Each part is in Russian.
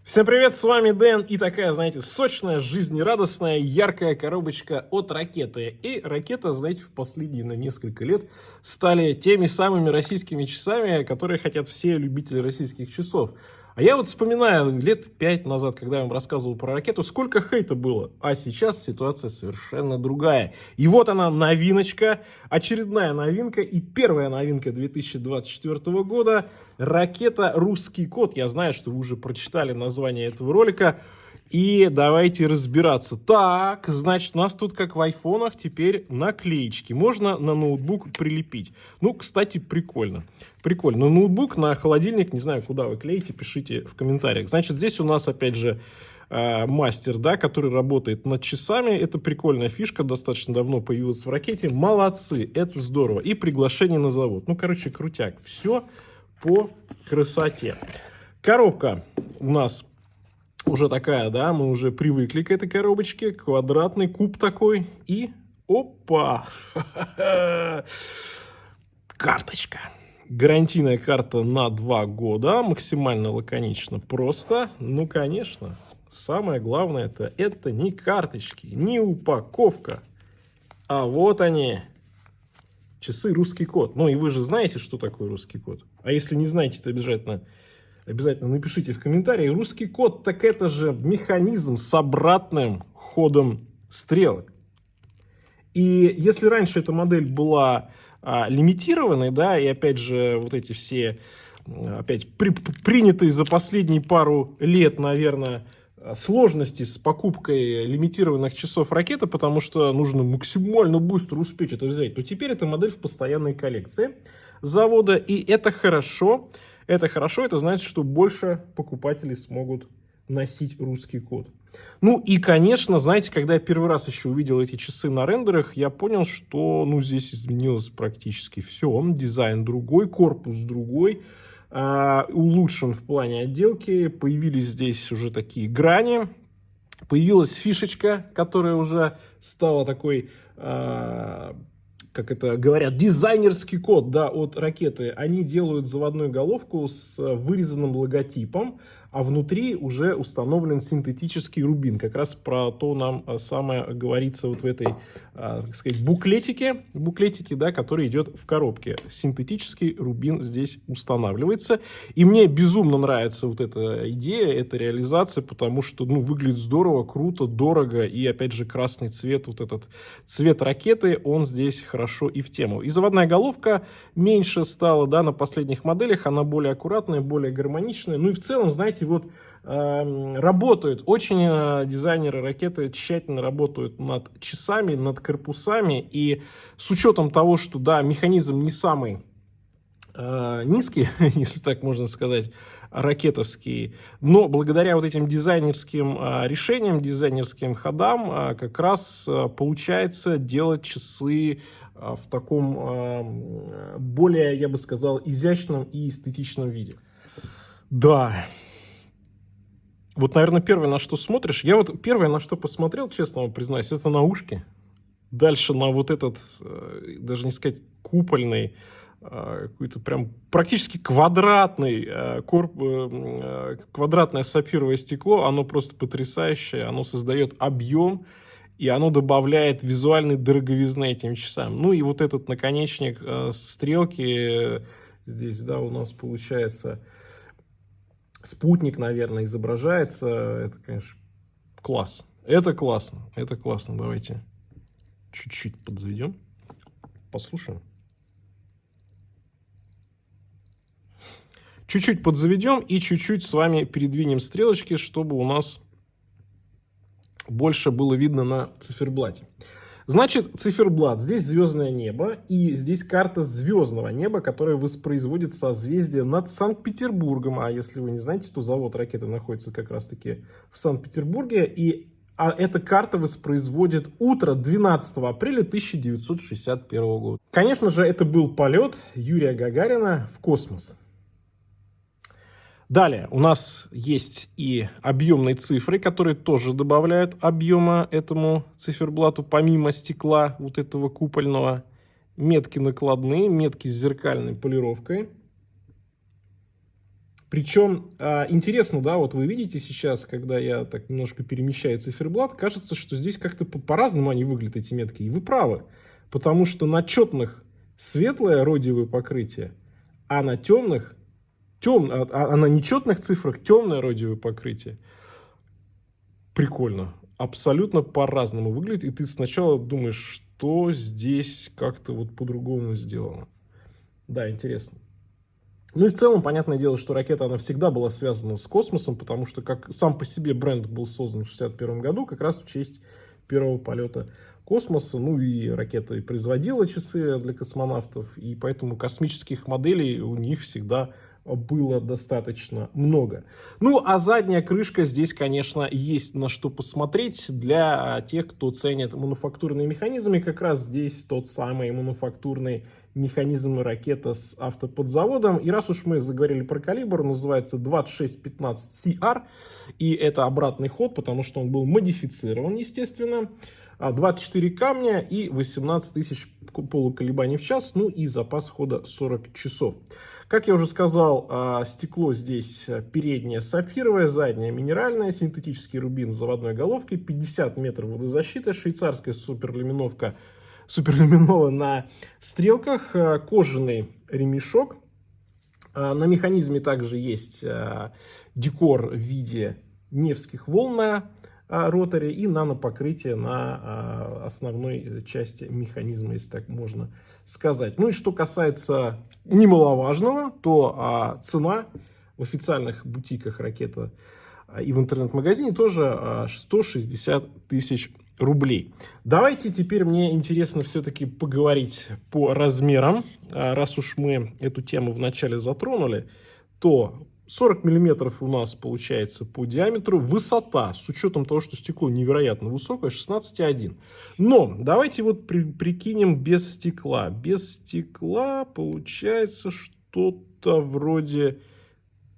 Всем привет, с вами Дэн и такая, знаете, сочная, жизнерадостная, яркая коробочка от Ракеты. И Ракета, знаете, в последние несколько лет стали теми самыми российскими часами, которые хотят все любители российских часов. А я вот вспоминаю лет 5 назад, когда я вам рассказывал про Ракету, сколько хейта было. А сейчас ситуация совершенно другая. И вот она, новиночка, очередная новинка и первая новинка 2024 года. Ракета «Русский код». Я знаю, что вы уже прочитали название этого ролика. И давайте разбираться. Так, значит, у нас тут, как в айфонах, теперь наклеечки. Можно на ноутбук прилепить. Ну, кстати, прикольно. Прикольно. Но ноутбук на холодильник, не знаю, куда вы клеите, пишите в комментариях. Значит, здесь у нас, опять же, мастер, да, который работает над часами. Это прикольная фишка, достаточно давно появилась в Ракете. Молодцы, это здорово. И приглашение на завод. Ну, короче, крутяк. Все по красоте. Коробка у нас уже такая, да, мы уже привыкли к этой коробочке. Квадратный куб такой. И опа! Карточка. Гарантийная карта на 2 года. Максимально лаконично просто. Ну, конечно. Самое главное это не карточки, не упаковка. А вот они. Часы «Русский код». Ну, и вы же знаете, что такое «Русский код». А если не знаете, то обязательно напишите в комментарии. «Русский код» так это же механизм с обратным ходом стрелок. И если раньше эта модель была лимитированной, да, и опять же вот эти все опять принятые за последние пару лет, наверное, сложности с покупкой лимитированных часов Ракеты, потому что нужно максимально быстро успеть это взять, то теперь эта модель в постоянной коллекции завода, и это хорошо. Это хорошо, это значит, что больше покупателей смогут носить «Русский код». Ну и, конечно, знаете, когда я первый раз еще увидел эти часы на рендерах, я понял, что, ну, здесь изменилось практически все. Дизайн другой, корпус другой, улучшен в плане отделки, появились здесь уже такие грани, появилась фишечка, которая уже стала такой, как это говорят, дизайнерский код, да, от Ракеты. Они делают заводную головку с вырезанным логотипом, а внутри уже установлен синтетический рубин. Как раз про то нам самое говорится вот в этой, так сказать, буклетике, да, который идет в коробке. Синтетический рубин здесь устанавливается. И мне безумно нравится вот эта идея, эта реализация, потому что, ну, выглядит здорово, круто, дорого. И, опять же, красный цвет, вот этот цвет Ракеты, он здесь хорошо и в тему. И заводная головка меньше стала, да, на последних моделях. Она более аккуратная, более гармоничная. Ну и в целом, знаете, вот работают, очень дизайнеры Ракеты тщательно работают над часами, над корпусами, и с учетом того, что, да, механизм не самый низкий, если так можно сказать, ракетовский, но благодаря вот этим дизайнерским решениям, дизайнерским ходам как раз получается делать часы в таком более, я бы сказал, изящном и эстетичном виде. Да. Вот, наверное, первое, на что смотришь. Я вот первое, на что посмотрел, честно вам признаюсь, это наушки. Дальше на вот этот, даже не сказать купольный, какой-то прям практически квадратный, квадратное сапфировое стекло. Оно просто потрясающее, оно создает объем, и оно добавляет визуальной дороговизны этим часам. Ну и вот этот наконечник стрелки, здесь, да, у нас получается... Спутник, наверное, изображается. Это, конечно, класс. Это классно. Это классно. Давайте чуть-чуть подзаведем. Послушаем. Чуть-чуть подзаведем и чуть-чуть с вами передвинем стрелочки, чтобы у нас больше было видно на циферблате. Значит, циферблат. Здесь звездное небо, и здесь карта звездного неба, которая воспроизводит созвездие над Санкт-Петербургом. А если вы не знаете, то завод Ракеты находится как раз-таки в Санкт-Петербурге. И эта карта воспроизводит утро 12 апреля 1961 года. Конечно же, это был полет Юрия Гагарина в космос. Далее у нас есть и объемные цифры, которые тоже добавляют объема этому циферблату, помимо стекла вот этого купольного. Метки накладные, метки с зеркальной полировкой. Причем интересно, да, вот вы видите сейчас, когда я так немножко перемещаю циферблат, кажется, что здесь как-то по-разному они выглядят, эти метки. И вы правы, потому что на четных светлое родиевое покрытие, а на темных, а на нечетных цифрах темное родиевое покрытие. Прикольно. Абсолютно по-разному выглядит. И ты сначала думаешь, что здесь как-то вот по-другому сделано. Да, интересно. Ну и в целом, понятное дело, что ракета, она всегда была связана с космосом, потому что как сам по себе бренд был создан в 1961 году, как раз в честь первого полета космоса. Ну и ракета и производила часы для космонавтов, и поэтому космических моделей у них всегда было достаточно много. Ну, а задняя крышка здесь, конечно, есть на что посмотреть для тех, кто ценит мануфактурные механизмы. Как раз здесь тот самый мануфактурный механизм ракета с автоподзаводом. И раз уж мы заговорили про калибр, он называется 2615CR. И это обратный ход, потому что он был модифицирован, естественно. 24 камня и 18 тысяч полуколебаний в час. Ну и запас хода 40 часов. Как я уже сказал, стекло здесь переднее сапфировое, заднее минеральное, синтетический рубин с заводной головкой, 50 метров водозащиты, швейцарская суперлюминова на стрелках, кожаный ремешок. На механизме также есть декор в виде Невских волн на роторе и нанопокрытие на основной части механизма, если так можно сказать. Ну и что касается немаловажного, то цена в официальных бутиках ракета и в интернет-магазине тоже 160 тысяч рублей. Давайте теперь, мне интересно все-таки поговорить по размерам. Раз уж мы эту тему вначале затронули, то 40 миллиметров у нас получается по диаметру. Высота, с учетом того, что стекло невероятно высокое, 16,1. Но давайте вот прикинем без стекла. Без стекла получается что-то вроде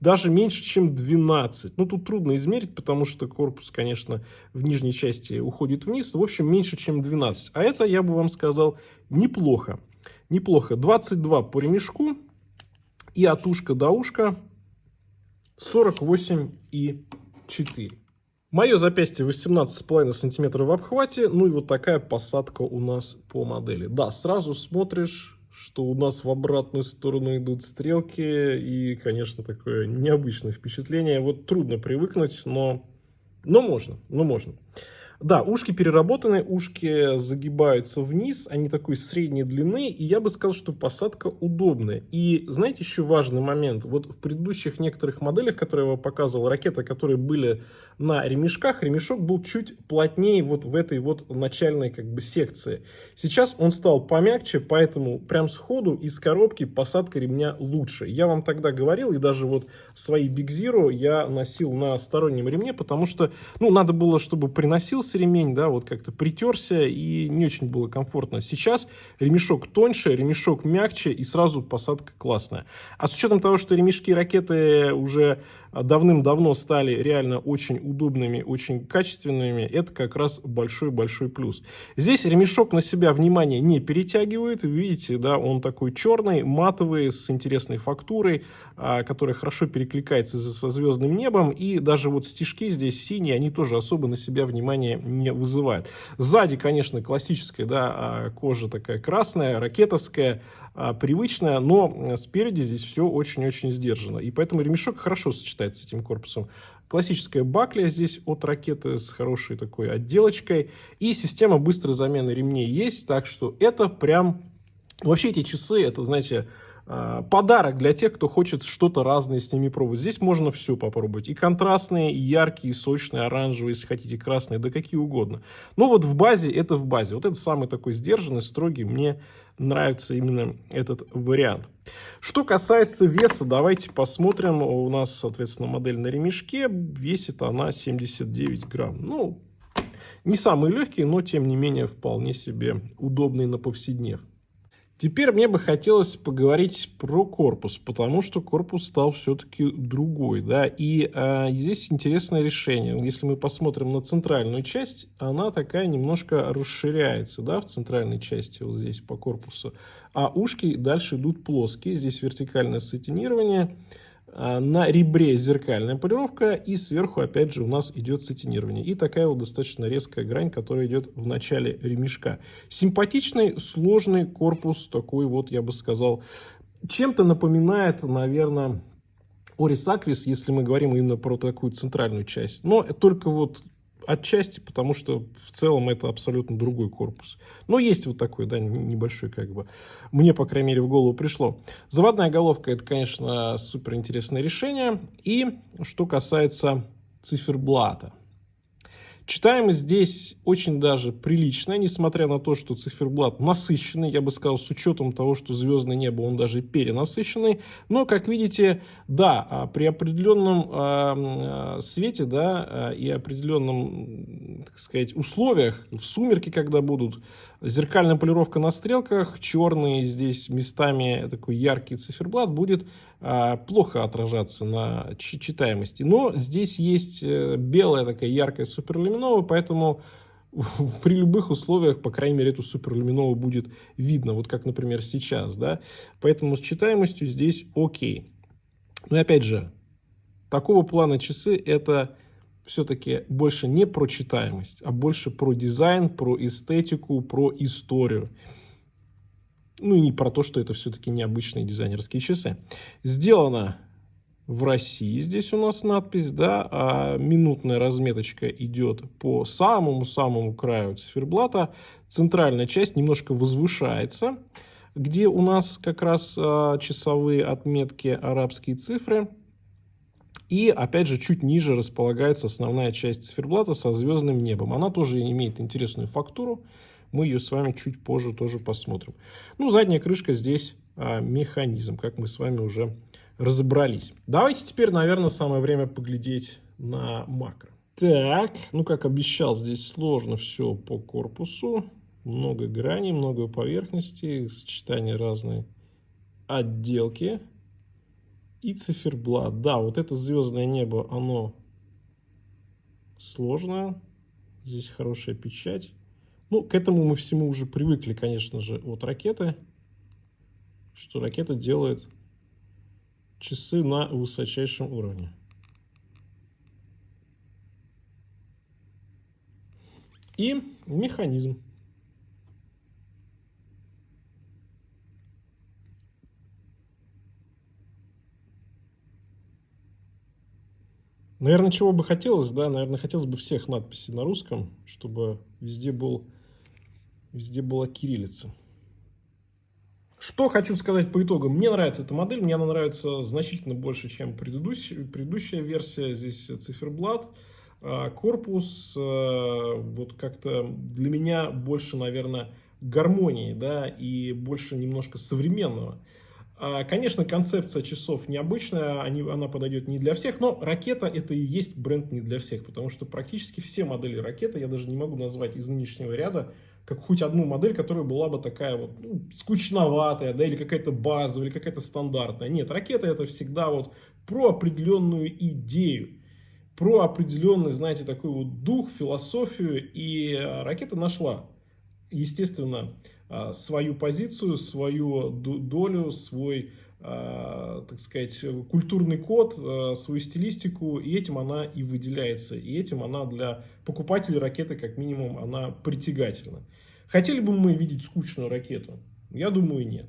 даже меньше, чем 12. Ну, тут трудно измерить, потому что корпус, конечно, в нижней части уходит вниз. В общем, меньше, чем 12. А это, я бы вам сказал, неплохо. Неплохо. 22 по ремешку. И от ушка до ушка 48,4. Мое запястье 18,5 сантиметров в обхвате. Ну и вот такая посадка у нас по модели. Да, сразу смотришь, что у нас в обратную сторону идут стрелки. И, конечно, такое необычное впечатление. Вот трудно привыкнуть, но можно. Да, ушки переработаны, ушки загибаются вниз, они такой средней длины, и я бы сказал, что посадка удобная. И знаете, еще важный момент, вот в предыдущих некоторых моделях, которые я вам показывал, ракеты, которые были на ремешках, ремешок был чуть плотнее вот в этой вот начальной как бы секции. Сейчас он стал помягче, поэтому прям сходу из коробки посадка ремня лучше. Я вам тогда говорил, и даже вот свои Big Zero я носил на стороннем ремне, потому что, ну, надо было, чтобы приносился ремень, да, вот как-то притерся, и не очень было комфортно. Сейчас ремешок тоньше, ремешок мягче, и сразу посадка классная. А с учетом того, что ремешки ракеты уже давным-давно стали реально очень удобными, очень качественными, это как раз большой-большой плюс. Здесь ремешок на себя внимание не перетягивает. Видите, да, он такой черный, матовый, с интересной фактурой, которая хорошо перекликается со звездным небом. И даже вот стежки здесь синие, они тоже особо на себя внимание не вызывают. Сзади, конечно, классическая, да, кожа такая красная, ракетовская, привычная, но спереди здесь все очень-очень сдержанно. И поэтому ремешок хорошо сочетается с этим корпусом. Классическая бакля здесь от ракеты с хорошей такой отделочкой. И система быстрой замены ремней есть. Так что это прям... Вообще эти часы, это, знаете, подарок для тех, кто хочет что-то разное с ними пробовать. Здесь можно все попробовать. И контрастные, и яркие, и сочные, оранжевые, если хотите, красные, да какие угодно. Но вот в базе, это в базе. Вот это самый такой сдержанный, строгий. Мне нравится именно этот вариант. Что касается веса, давайте посмотрим. У нас, соответственно, модель на ремешке. Весит она 79 грамм. Ну, не самый легкий, но, тем не менее, вполне себе удобный на повседнев. Теперь мне бы хотелось поговорить про корпус, потому что корпус стал все-таки другой, да, и здесь интересное решение. Если мы посмотрим на центральную часть, она такая немножко расширяется, да, в центральной части, вот здесь по корпусу, а ушки дальше идут плоские, здесь вертикальное сатинирование, На ребре зеркальная полировка, и сверху опять же у нас идет сатинирование. И такая вот достаточно резкая грань, которая идет в начале ремешка. Симпатичный, сложный корпус, такой вот, я бы сказал, чем-то напоминает, наверное, Орис Аквис, если мы говорим именно про такую центральную часть. Но только вот отчасти, потому что в целом это абсолютно другой корпус. Но есть вот такой, да, небольшой, как бы, мне, по крайней мере, в голову пришло. Заводная головка — это, конечно, супер интересное решение. И что касается циферблата. Читаемость здесь очень даже приличная, несмотря на то, что циферблат насыщенный, я бы сказал, с учетом того, что звездное небо, он даже перенасыщенный. Но, как видите, да, при определенном свете, да, и определенном, так сказать, условиях, в сумерки, когда будут, зеркальная полировка на стрелках, черный здесь местами такой яркий циферблат будет плохо отражаться на читаемости. Но здесь есть белая такая яркая суперлюминовая, поэтому при любых условиях, по крайней мере, эту суперлюминовую будет видно, вот как, например, сейчас, да. Поэтому с читаемостью здесь окей. Но опять же, такого плана часы — это все-таки больше не про читаемость, а больше про дизайн, про эстетику, про историю. Ну и не про то, что это все-таки необычные дизайнерские часы. Сделано в России, здесь у нас надпись, да, а минутная разметочка идет по самому-самому краю циферблата. Центральная часть немножко возвышается, где у нас как раз часовые отметки, арабские цифры. И опять же чуть ниже располагается основная часть циферблата со звездным небом. Она тоже имеет интересную фактуру. Мы ее с вами чуть позже тоже посмотрим. Ну, задняя крышка здесь механизм, как мы с вами уже разобрались. Давайте теперь, наверное, самое время поглядеть на макро. Так, ну, как обещал, здесь сложно все по корпусу. Много граней, много поверхностей, сочетание разной отделки. И циферблат. Да, вот это звездное небо, оно сложное. Здесь хорошая печать. Ну, к этому мы всему уже привыкли, конечно же, от ракеты. Что ракета делает часы на высочайшем уровне. И механизм. Наверное, чего бы хотелось, да, наверное, хотелось бы всех надписей на русском, чтобы везде была кириллица. Что хочу сказать по итогу. Мне нравится эта модель, мне она нравится значительно больше, чем предыдущая версия. Здесь циферблат, корпус, вот как-то для меня больше, наверное, гармонии, да, и больше немножко современного. Конечно, концепция часов необычная, она подойдет не для всех, но ракета — это и есть бренд не для всех, потому что практически все модели ракеты, я даже не могу назвать из нынешнего ряда, как хоть одну модель, которая была бы такая вот, ну, скучноватая, да, или какая-то базовая, или какая-то стандартная. Нет, ракета — это всегда вот про определенную идею, про определенный, знаете, такой вот дух, философию, и ракета нашла, естественно, свою позицию, свою долю, свой, так сказать, культурный код, свою стилистику, и этим она и выделяется, и этим она для покупателей ракеты, как минимум, она притягательна. Хотели бы мы видеть скучную ракету? Я думаю, нет.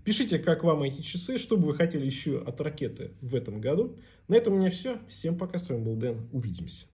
Пишите, как вам эти часы, что бы вы хотели еще от ракеты в этом году. На этом у меня все. Всем пока, с вами был Дэн, увидимся.